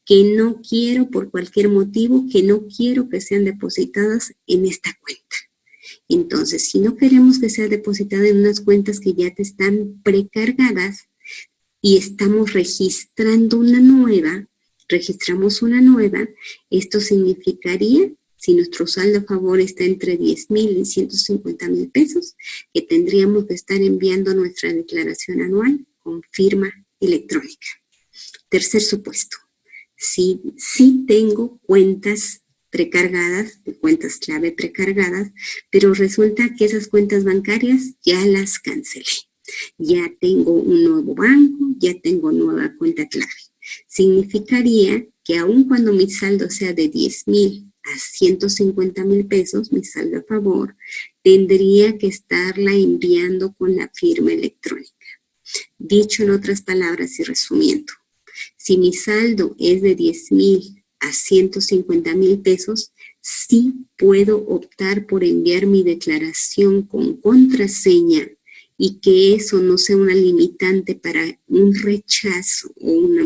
Speaker 1: que no quiero, por cualquier motivo, que no quiero que sean depositadas en esta cuenta. Entonces, si no queremos que sea depositada en unas cuentas que ya te están precargadas y estamos registramos una nueva, esto significaría, si nuestro saldo a favor está entre 10,000 y 150,000 pesos, que tendríamos que estar enviando nuestra declaración anual con firma electrónica. Tercer supuesto. Si tengo cuentas precargadas, cuentas clave precargadas, pero resulta que esas cuentas bancarias ya las cancelé. Ya tengo un nuevo banco, ya tengo nueva cuenta clave. Significaría que aun cuando mi saldo sea de 10,000 a 150,000 pesos, mi saldo a favor, tendría que estarla enviando con la firma electrónica. Dicho en otras palabras y resumiendo, si mi saldo es de 10,000 a 150,000 pesos, sí puedo optar por enviar mi declaración con contraseña y que eso no sea una limitante para un rechazo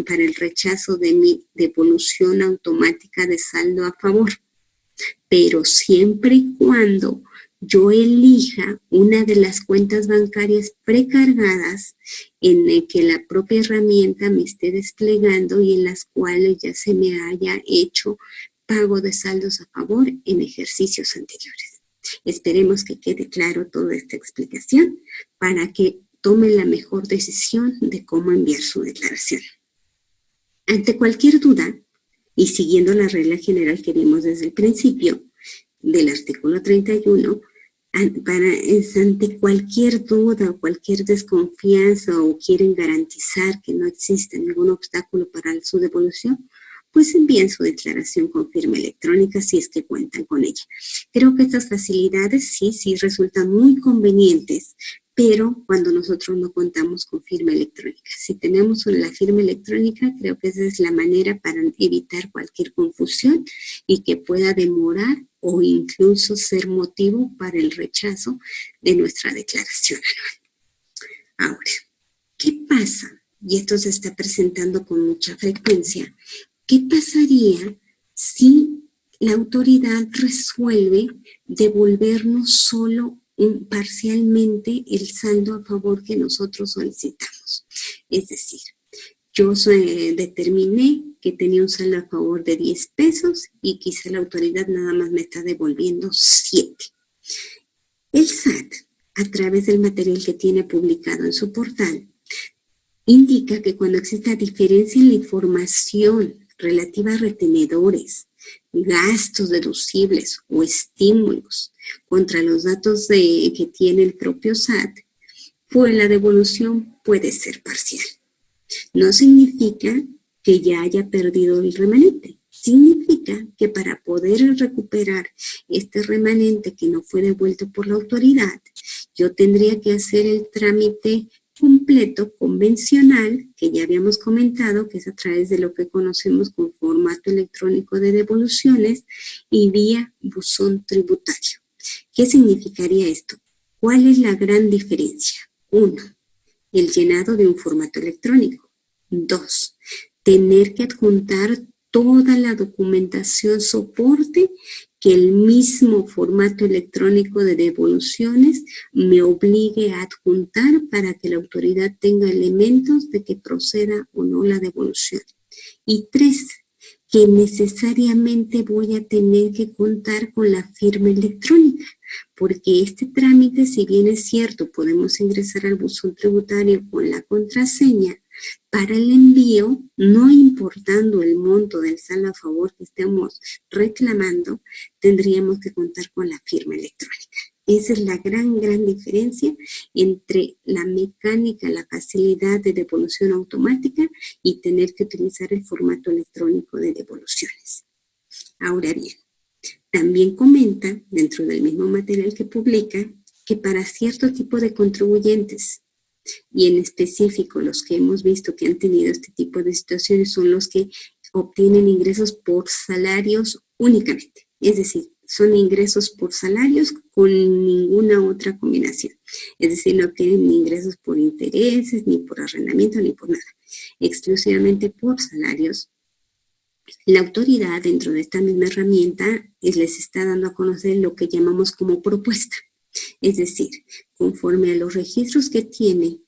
Speaker 1: para el rechazo de mi devolución automática de saldo a favor. Pero siempre y cuando yo elija una de las cuentas bancarias precargadas en el que la propia herramienta me esté desplegando y en las cuales ya se me haya hecho pago de saldos a favor en ejercicios anteriores. Esperemos que quede claro toda esta explicación para que tomen la mejor decisión de cómo enviar su declaración. Ante cualquier duda, y siguiendo la regla general que vimos desde el principio del artículo 31, ante cualquier duda o cualquier desconfianza o quieren garantizar que no existe ningún obstáculo para su devolución, pues envíen su declaración con firma electrónica si es que cuentan con ella. Creo que estas facilidades sí resultan muy convenientes pero cuando nosotros no contamos con firma electrónica. Si tenemos la firma electrónica, creo que esa es la manera para evitar cualquier confusión y que pueda demorar o incluso ser motivo para el rechazo de nuestra declaración anual. Ahora, ¿qué pasa? Y esto se está presentando con mucha frecuencia. ¿Qué pasaría si la autoridad resuelve devolvernos solo parcialmente el saldo a favor que nosotros solicitamos? Es decir, yo determiné que tenía un saldo a favor de 10 pesos y quizá la autoridad nada más me está devolviendo 7. El SAT, a través del material que tiene publicado en su portal, indica que cuando exista diferencia en la información relativa a retenedores, gastos deducibles o estímulos contra los datos que tiene el propio SAT, pues la devolución puede ser parcial. No significa que ya haya perdido el remanente. Significa que para poder recuperar este remanente que no fue devuelto por la autoridad, yo tendría que hacer el trámite completo, convencional, que ya habíamos comentado, que es a través de lo que conocemos como formato electrónico de devoluciones y vía buzón tributario. ¿Qué significaría esto? ¿Cuál es la gran diferencia? 1. El llenado de un formato electrónico. 2. Tener que adjuntar toda la documentación soporte que el mismo formato electrónico de devoluciones me obligue a adjuntar para que la autoridad tenga elementos de que proceda o no la devolución. Y 3, que necesariamente voy a tener que contar con la firma electrónica, porque este trámite, si bien es cierto, podemos ingresar al buzón tributario con la contraseña, para el envío, no importando el monto del saldo a favor que estemos reclamando, tendríamos que contar con la firma electrónica. Esa es la gran diferencia entre la mecánica, la facilidad de devolución automática y tener que utilizar el formato electrónico de devoluciones. Ahora bien, también comenta, dentro del mismo material que publica, que para cierto tipo de contribuyentes, y en específico los que hemos visto que han tenido este tipo de situaciones son los que obtienen ingresos por salarios únicamente, es decir, son ingresos por salarios con ninguna otra combinación, es decir, no obtienen ni ingresos por intereses, ni por arrendamiento, ni por nada, exclusivamente por salarios. La autoridad dentro de esta misma herramienta les está dando a conocer lo que llamamos como propuesta. Es decir, conforme a los registros que tiene,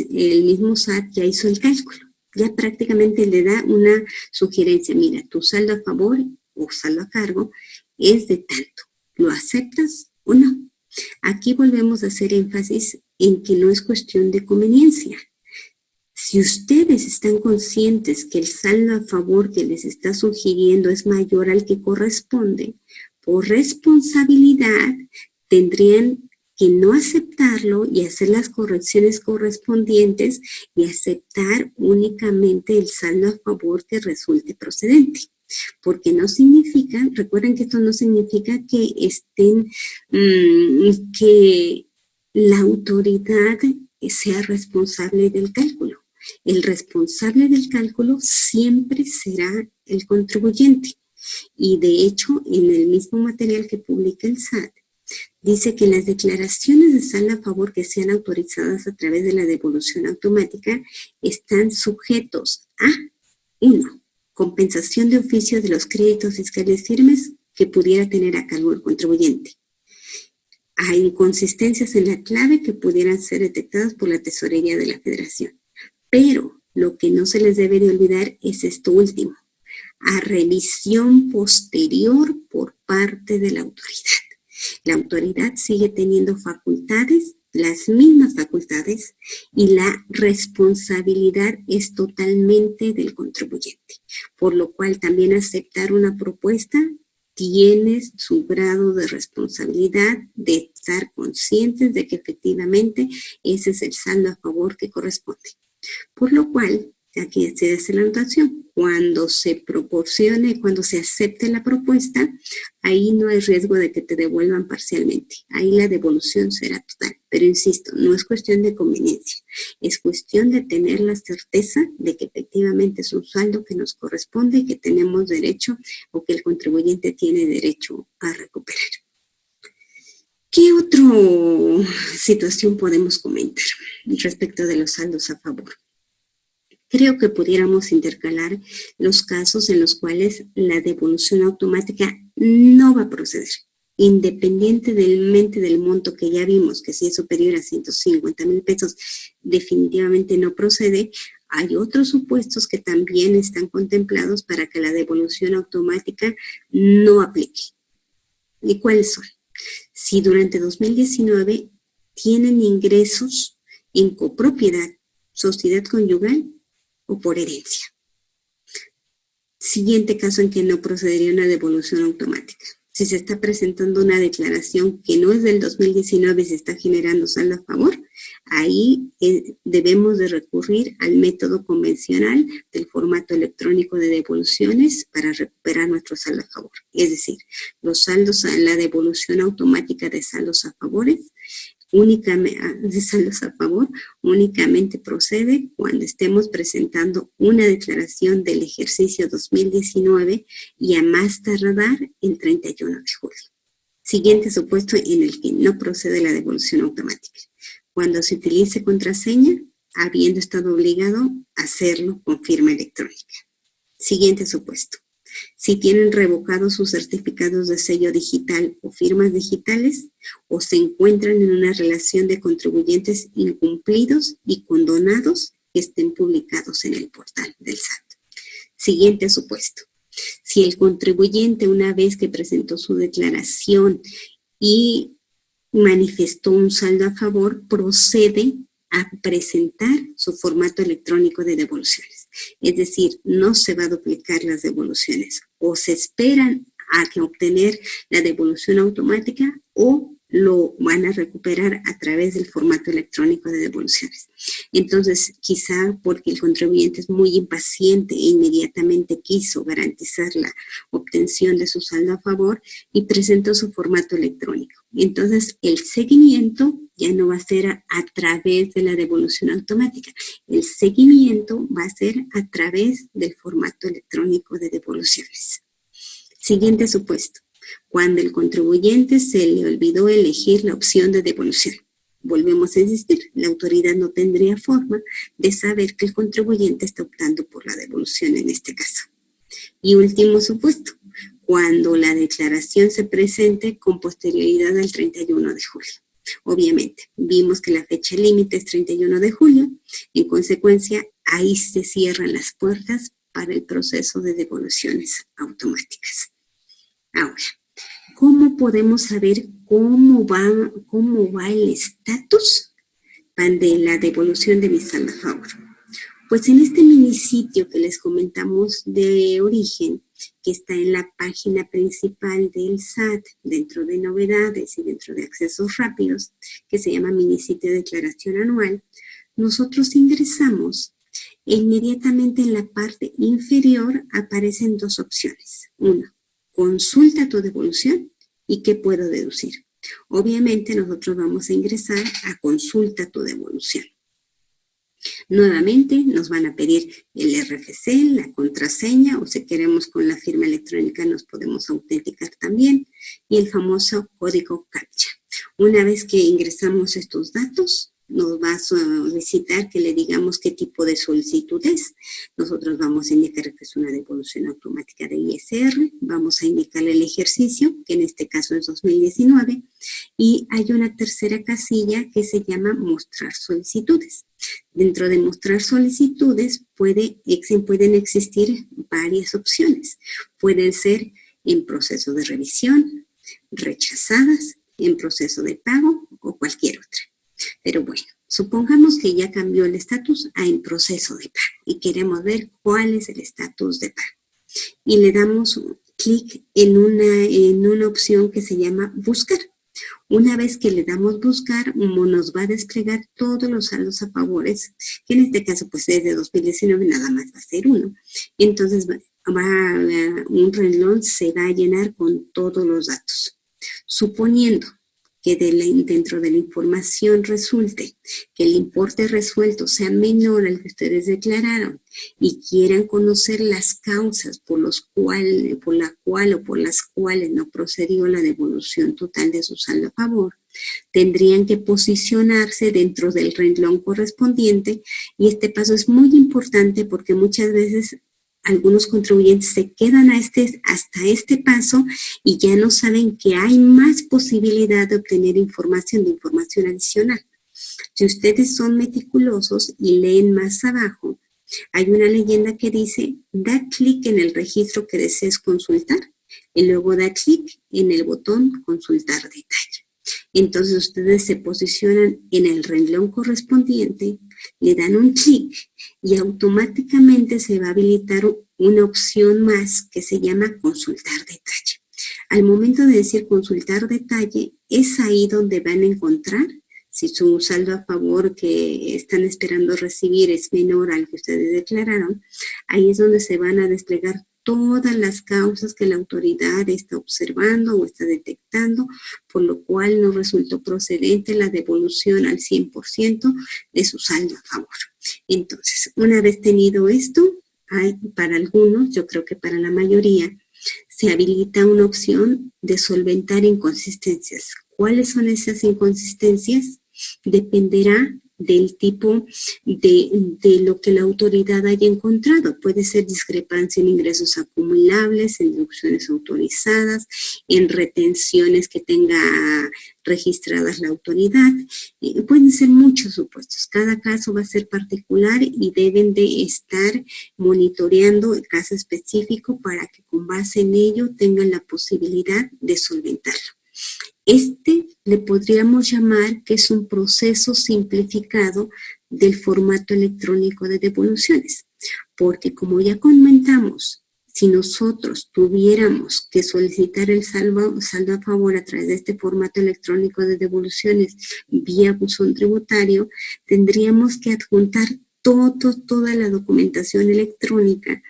Speaker 1: el mismo SAT ya hizo el cálculo. Ya prácticamente le da una sugerencia. Mira, tu saldo a favor o saldo a cargo es de tanto. ¿Lo aceptas o no? Aquí volvemos a hacer énfasis en que no es cuestión de conveniencia. Si ustedes están conscientes que el saldo a favor que les está sugiriendo es mayor al que corresponde, por responsabilidad tendrían que no aceptarlo y hacer las correcciones correspondientes y aceptar únicamente el saldo a favor que resulte procedente. Porque no significa, recuerden que esto no significa que que la autoridad sea responsable del cálculo. El responsable del cálculo siempre será el contribuyente. Y de hecho, en el mismo material que publica el SAT, dice que las declaraciones de saldo a favor que sean autorizadas a través de la devolución automática están sujetos a 1. Compensación de oficio de los créditos fiscales firmes que pudiera tener a cargo el contribuyente. Hay inconsistencias en la clave que pudieran ser detectadas por la Tesorería de la Federación. Pero lo que no se les debe de olvidar es esto último, a revisión posterior por parte de la autoridad. La autoridad sigue teniendo facultades, las mismas facultades, y la responsabilidad es totalmente del contribuyente. Por lo cual también aceptar una propuesta tiene su grado de responsabilidad de estar conscientes de que efectivamente ese es el saldo a favor que corresponde. Por lo cual, Aquí se hace la anotación. Cuando se proporcione, cuando se acepte la propuesta, ahí no hay riesgo de que te devuelvan parcialmente. Ahí la devolución será total. Pero insisto, no es cuestión de conveniencia. Es cuestión de tener la certeza de que efectivamente es un saldo que nos corresponde y que tenemos derecho o que el contribuyente tiene derecho a recuperar. ¿Qué otra situación podemos comentar respecto de los saldos a favor? Creo que pudiéramos intercalar los casos en los cuales la devolución automática no va a proceder, independientemente del monto que ya vimos, que si es superior a 150,000 pesos, definitivamente no procede. Hay otros supuestos que también están contemplados para que la devolución automática no aplique. ¿Y cuáles son? Si durante 2019 tienen ingresos en copropiedad, sociedad conyugal o por herencia. Siguiente caso en que no procedería una devolución automática. Si se está presentando una declaración que no es del 2019 y se está generando saldo a favor, ahí debemos de recurrir al método convencional del formato electrónico de devoluciones para recuperar nuestro saldo a favor. Es decir, los saldos a la devolución automática de saldos a favores de saldos a favor únicamente procede cuando estemos presentando una declaración del ejercicio 2019 y a más tardar el 31 de julio. Siguiente supuesto en el que no procede la devolución automática. Cuando se utilice contraseña, habiendo estado obligado a hacerlo con firma electrónica. Siguiente supuesto. Si tienen revocados sus certificados de sello digital o firmas digitales, o se encuentran en una relación de contribuyentes incumplidos y condonados que estén publicados en el portal del SAT. Siguiente supuesto. Si el contribuyente, una vez que presentó su declaración y manifestó un saldo a favor, procede a presentar su formato electrónico de devoluciones. Es decir, no se va a duplicar las devoluciones. O se esperan a que obtener la devolución automática o lo van a recuperar a través del formato electrónico de devoluciones. Entonces, quizá porque el contribuyente es muy impaciente e inmediatamente quiso garantizar la obtención de su saldo a favor y presentó su formato electrónico. Entonces, el seguimiento ya no va a ser a través de la devolución automática. El seguimiento va a ser a través del formato electrónico de devoluciones. Siguiente supuesto. Cuando el contribuyente se le olvidó elegir la opción de devolución. Volvemos a insistir, la autoridad no tendría forma de saber que el contribuyente está optando por la devolución en este caso. Y último supuesto, cuando la declaración se presente con posterioridad al 31 de julio. Obviamente, vimos que la fecha límite es 31 de julio, en consecuencia, ahí se cierran las puertas para el proceso de devoluciones automáticas. Ahora, ¿cómo podemos saber cómo va el estatus de la devolución de mi saldo a favor? Pues en este minisitio que les comentamos de origen, que está en la página principal del SAT, dentro de novedades y dentro de accesos rápidos, que se llama minisitio de declaración anual, nosotros ingresamos e inmediatamente en la parte inferior aparecen dos opciones. Una, consulta tu devolución y qué puedo deducir. Obviamente nosotros vamos a ingresar a consulta tu devolución. Nuevamente nos van a pedir el RFC, la contraseña, o si queremos con la firma electrónica nos podemos autenticar también, y el famoso código CAPTCHA. Una vez que ingresamos estos datos, nos va a solicitar que le digamos qué tipo de solicitud es. Nosotros vamos a indicar que es una devolución automática de ISR, vamos a indicarle el ejercicio, que en este caso es 2019, y hay una tercera casilla que se llama mostrar solicitudes. Dentro de mostrar solicitudes pueden existir varias opciones. Pueden ser en proceso de revisión, rechazadas, en proceso de pago o cualquier otra. Pero bueno, supongamos que ya cambió el estatus a en proceso de pago y queremos ver cuál es el estatus de pago. Y le damos clic en una opción que se llama buscar. Una vez que le damos buscar, nos va a desplegar todos los saldos a favores, que en este caso pues desde 2019 nada más va a ser uno. Entonces un renglón se va a llenar con todos los datos. Suponiendo que dentro de la información resulte que el importe resuelto sea menor al que ustedes declararon y quieran conocer las causas por las cuales no procedió la devolución total de su saldo a favor, tendrían que posicionarse dentro del renglón correspondiente, y este paso es muy importante porque muchas veces algunos contribuyentes se quedan hasta este paso y ya no saben que hay más posibilidad de obtener información adicional. Si ustedes son meticulosos y leen más abajo, hay una leyenda que dice: da clic en el registro que desees consultar y luego da clic en el botón consultar detalle. Entonces ustedes se posicionan en el renglón correspondiente, le dan un clic y automáticamente se va a habilitar una opción más que se llama consultar detalle. Al momento de decir consultar detalle, es ahí donde van a encontrar si su saldo a favor que están esperando recibir es menor al que ustedes declararon. Ahí es donde se van a desplegar todas las causas que la autoridad está observando o está detectando, por lo cual no resultó procedente la devolución al 100% de su saldo a favor. Entonces, una vez tenido esto, para algunos, yo creo que para la mayoría, se habilita una opción de solventar inconsistencias. ¿Cuáles son esas inconsistencias? Dependerá del tipo de lo que la autoridad haya encontrado. Puede ser discrepancia en ingresos acumulables, en deducciones autorizadas, en retenciones que tenga registradas la autoridad. Pueden ser muchos supuestos. Cada caso va a ser particular y deben de estar monitoreando el caso específico para que con base en ello tengan la posibilidad de solventarlo. Le podríamos llamar que es un proceso simplificado del formato electrónico de devoluciones, porque como ya comentamos, si nosotros tuviéramos que solicitar el saldo a favor a través de este formato electrónico de devoluciones vía buzón tributario, tendríamos que adjuntar toda la documentación electrónica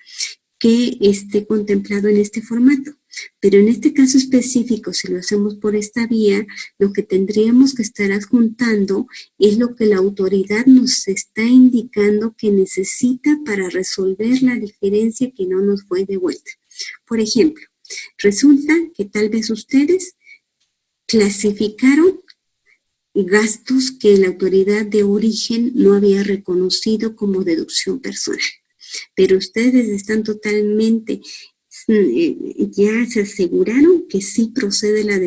Speaker 1: que esté contemplado en este formato. Pero en este caso específico, si lo hacemos por esta vía, lo que tendríamos que estar adjuntando es lo que la autoridad nos está indicando que necesita para resolver la diferencia que no nos fue devuelta. Por ejemplo, resulta que tal vez ustedes clasificaron gastos que la autoridad de origen no había reconocido como deducción personal, pero ustedes están totalmente ya se aseguraron que sí procede la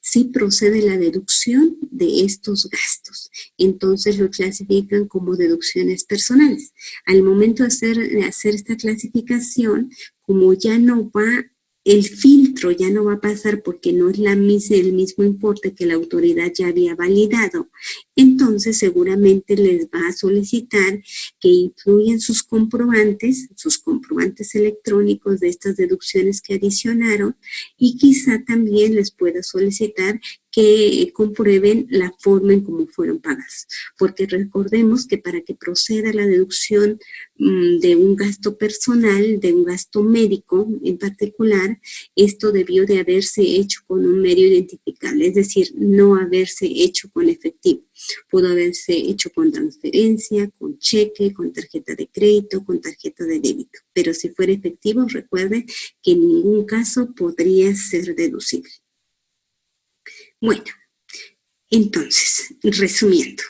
Speaker 1: sí procede la deducción de estos gastos. Entonces lo clasifican como deducciones personales. Al momento de hacer esta clasificación, como ya no va, el filtro ya no va a pasar porque no es el mismo importe que la autoridad ya había validado, entonces seguramente les va a solicitar que incluyan sus comprobantes electrónicos de estas deducciones que adicionaron, y quizá también les pueda solicitar que comprueben la forma en cómo fueron pagadas, porque recordemos que para que proceda la deducción de un gasto personal, de un gasto médico en particular, esto debió de haberse hecho con un medio identificable, es decir, no haberse hecho con efectivo. Pudo haberse hecho con transferencia, con cheque, con tarjeta de crédito, con tarjeta de débito. Pero si fuera efectivo, recuerden que en ningún caso podría ser deducible. Bueno, entonces, resumiendo,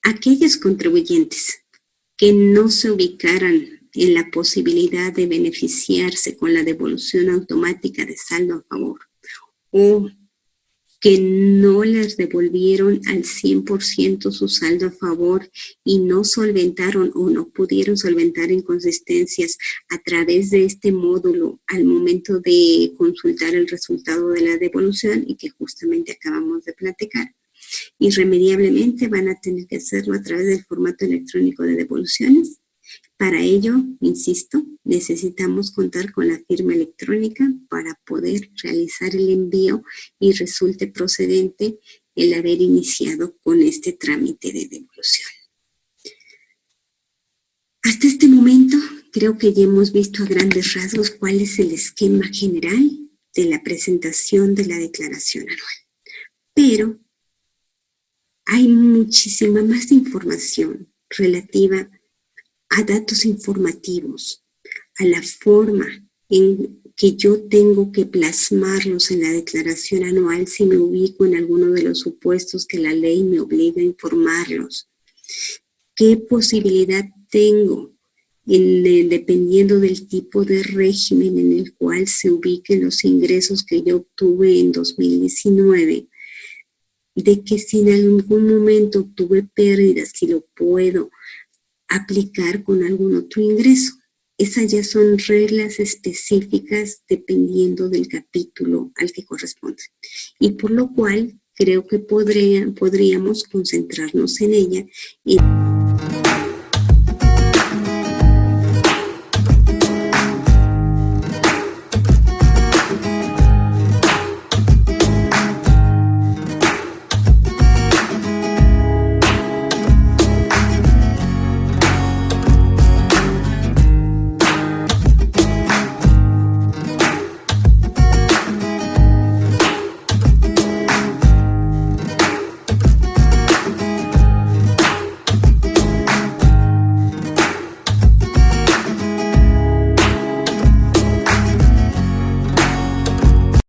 Speaker 1: aquellos contribuyentes que no se ubicaran en la posibilidad de beneficiarse con la devolución automática de saldo a favor, o que no les devolvieron al 100% su saldo a favor y no solventaron o no pudieron solventar inconsistencias a través de este módulo al momento de consultar el resultado de la devolución, y que justamente acabamos de platicar, irremediablemente van a tener que hacerlo a través del formato electrónico de devoluciones, Para ello, insisto, necesitamos contar con la firma electrónica para poder realizar el envío y resulte procedente el haber iniciado con este trámite de devolución. Hasta este momento, creo que ya hemos visto a grandes rasgos cuál es el esquema general de la presentación de la declaración anual. Pero hay muchísima más información relativa a datos informativos, a la forma en que yo tengo que plasmarlos en la declaración anual si me ubico en alguno de los supuestos que la ley me obliga a informarlos. ¿Qué posibilidad tengo, dependiendo del tipo de régimen en el cual se ubiquen los ingresos que yo obtuve en 2019, de que si en algún momento obtuve pérdidas, si lo puedo aplicar con algún otro ingreso? Esas ya son reglas específicas dependiendo del capítulo al que corresponde. Y por lo cual creo que podríamos concentrarnos en ella.